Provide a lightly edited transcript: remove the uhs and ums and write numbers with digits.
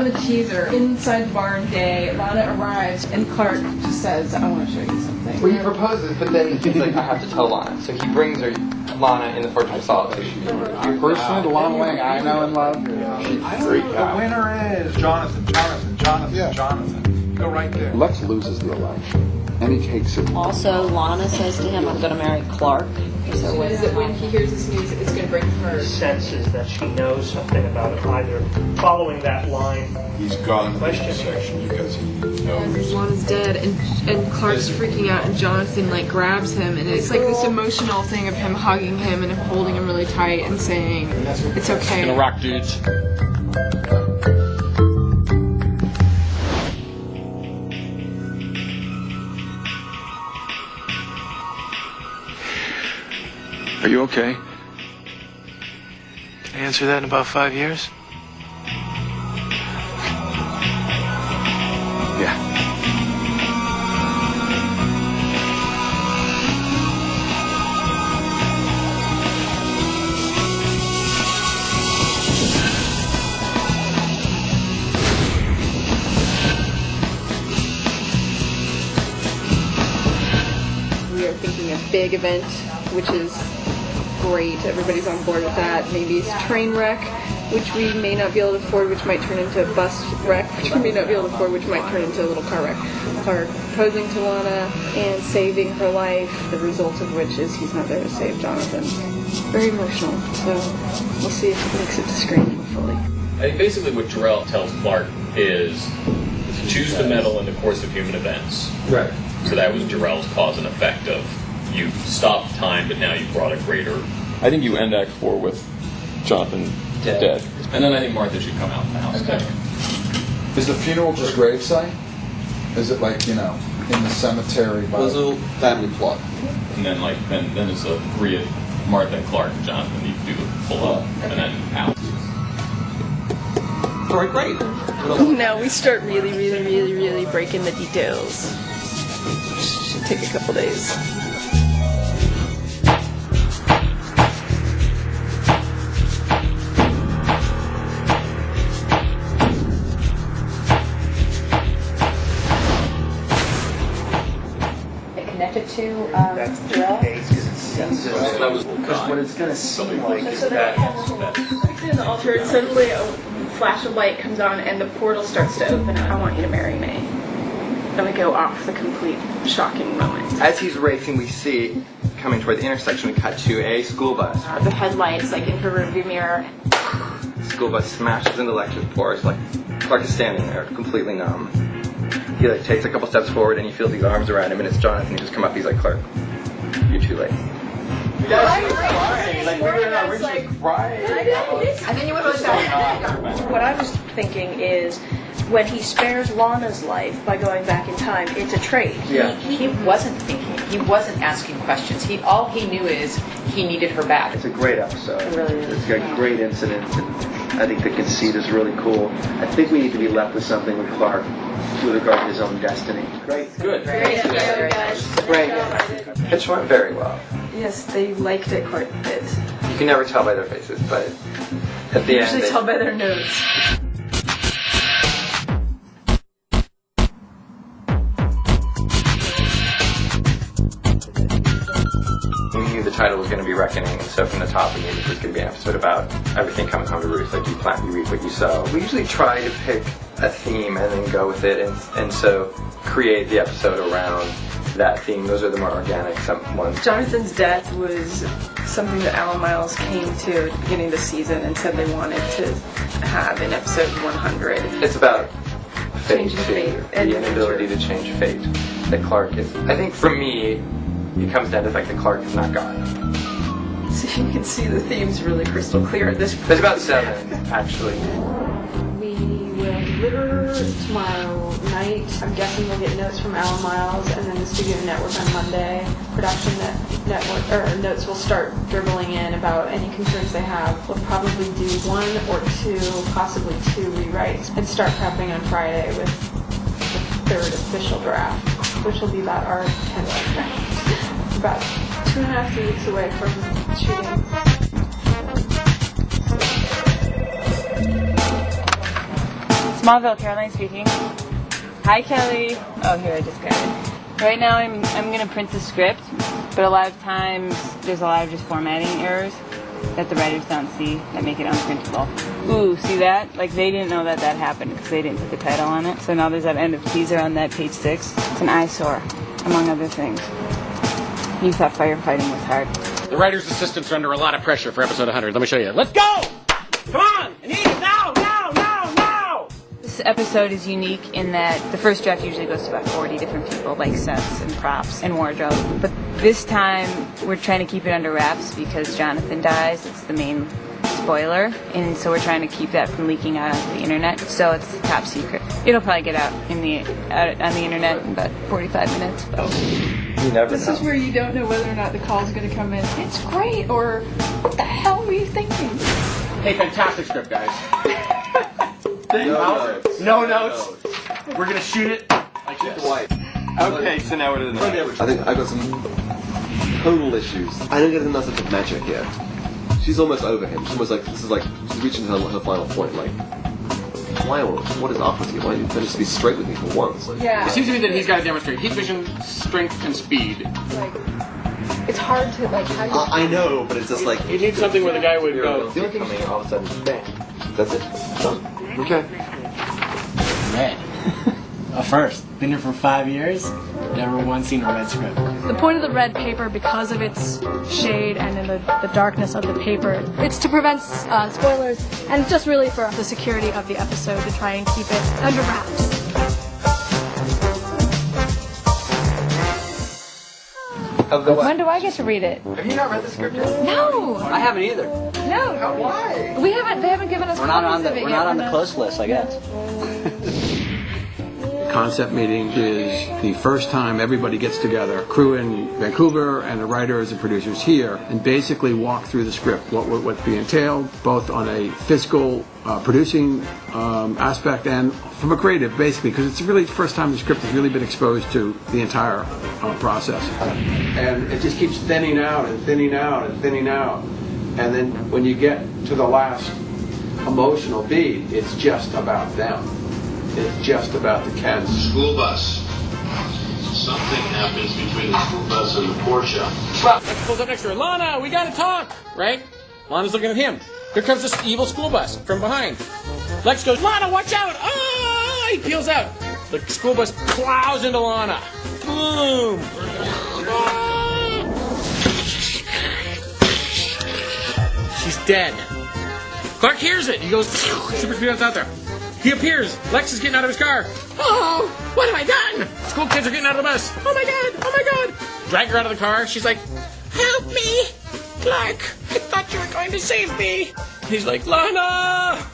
on the teaser, inside the barn day, Lana arrives, and Clark just says, I want to show you something. Well, he proposes, but then he's like, I have to tell Lana. So he brings her, Lana in the Fortress of Solitude. Personally, the Lana Lang I know and love, she's a great The guy. winner is Jonathan. Go right there. Lex loses the election, and he takes it. Also, Lana says to him, I'm going to marry Clark. Is that when he hears this news, it's going to break her. Senses that she knows something about it, either following that line. He's gone to this section because he knows. Lana's dead, and Clark's freaking out, and Jonathan grabs him, and it's like this emotional thing of him hugging him and holding him really tight and saying, it's okay. Gonna rock, dudes. Are you okay? Can I answer that in about 5 years? Yeah. We are thinking a big event, which is great. Everybody's on board with that. Maybe it's a train wreck, which we may not be able to afford, which might turn into a bus wreck, which we may not be able to afford, which might turn into a little car wreck. Clark proposing to Lana and saving her life, the result of which is he's not there to save Jonathan. Very emotional, so we'll see if it makes it to screen fully. I think basically what Jor-El tells Clark is choose the metal in the course of human events. Right. So that was Jor-El's cause and effect of you stopped time, but now you brought a greater. I think you end Act 4 with Jonathan dead. And then I think Martha should come out of the house. Okay. Is the funeral just gravesite? Is it in the cemetery? By It was a family plot. And then then it's a three of Martha and Clark and Jonathan. You do the full up and then out. All right, great. Now we start really breaking the details. Should take a couple days. Connected to That's the Jor-El? case because it's sensitive. Because what it's going to seem like is that. In the altar, and suddenly a flash of light comes on and the portal starts to open. I want you to marry me. And we go off the complete shocking moment. As he's racing, we see, coming toward the intersection, we cut to a school bus. The headlights in her rearview mirror. School bus smashes into electric ports. Clark is standing there, completely numb. He takes a couple steps forward and you feel these arms around him, and it's Jonathan who just come up. He's like, Clark, you're too late. Yeah, she's crying. We were in our original crying. And then you went What I was thinking is, when he spares Lana's life by going back in time, it's a trade. Yeah. He wasn't thinking. He wasn't asking questions. All he knew is he needed her back. It's a great episode. It really is. It's got great incidents, and I think the conceit is really cool. I think we need to be left with something with Clark with regard to his own destiny. Great. Good. Great episode, guys. Great. It went very well. Yes, they liked it quite a bit. You can never tell by their faces, but at the end, Usually tell by their notes. we knew the title was going to be Reckoning, and so from the top we knew this was going to be an episode about everything coming home to roost. You plant, you reap what you sow. We usually try to pick a theme and then go with it, and so create the episode around that theme. Those are the more organic ones. Jonathan's death was something that Alan Miles came to at the beginning of the season and said they wanted to have in episode 100. It's about fate, Changing fate and the inability to change fate. That Clark is. I think for me, it comes down to the fact that Clark is not God. So you can see the themes really crystal clear at this point. There's about 7, actually. We will deliver tomorrow night. I'm guessing we'll get notes from Alan Miles, and then the Studio Network on Monday. Production network or notes will start dribbling in about any concerns they have. We'll probably do 1 or 2, possibly 2 rewrites, and start prepping on Friday with the 3rd official draft, which will be about our 10th draft. About 2.5 3 weeks away from shooting. Smallville, Caroline speaking. Hi, Kelly. Oh, here, I just got it. Right now, I'm going to print the script, but a lot of times there's a lot of just formatting errors that the writers don't see that make it unprintable. Ooh, see that? Like, they didn't know that happened because they didn't put the title on it. So now there's that end of teaser on that page 6. It's an eyesore, among other things. You thought firefighting was hard. The writer's assistants are under a lot of pressure for episode 100. Let me show you. Let's go! Come on! I need it now! This episode is unique in that the first draft usually goes to about 40 different people, like sets and props and wardrobe. But this time, we're trying to keep it under wraps because Jonathan dies. It's the main spoiler. And so we're trying to keep that from leaking out onto the internet. So it's top secret. It'll probably get out on the internet in about 45 minutes. But. You never This know. is where you don't know whether or not the call's going to come in. It's great, or what the hell were you thinking? Hey, fantastic script, guys. No notes. We're gonna shoot it like this. Okay, so now we're to the next. I think I got some tonal issues. I don't get enough of magic here. She's almost over him. She's almost like she's reaching her final point. Like, why? What is up with you? Why don't you just be straight with me for once? Like, Yeah. It seems to me that he's got to demonstrate heat vision, strength, and speed. Like, it's hard to, like, how you... I know, but it's just like You need something where the guy would go. The only thing coming all of a sudden, bang. that's it. Done. Okay. Red. A first. Been here for 5 years. Never once seen a red script. The point of the red paper, because of its shade and in the darkness of the paper, it's to prevent spoilers, and it's just really for the security of the episode to try and keep it under wraps. When do I get to read it? Have you not read the script yet? No! I haven't either. No! Why? They haven't given us copies of it yet. on the close list, I guess. Concept meeting is the first time everybody gets together, crew in Vancouver and the writers and producers here, and basically walk through the script, what's being entailed, both on a physical producing aspect and from a creative, basically, because it's really the first time the script has really been exposed to the entire process. And it just keeps thinning out and thinning out and thinning out. And then when you get to the last emotional beat, it's just about them. It's just about the Kens. School bus. Something happens between the school bus and the Porsche. Well, Lex pulls up next to her. Lana, we gotta talk, right? Lana's looking at him. Here comes this evil school bus from behind. Lex goes, Lana, watch out! Oh! He peels out. The school bus plows into Lana. Boom! She's dead. Clark hears it. He goes, super speed out there. He appears. Lex is getting out of his car. Oh, what have I done? School kids are getting out of the bus. Oh my god, oh my god. Drag her out of the car. She's like, help me. Clark, I thought you were going to save me. He's like, Lana.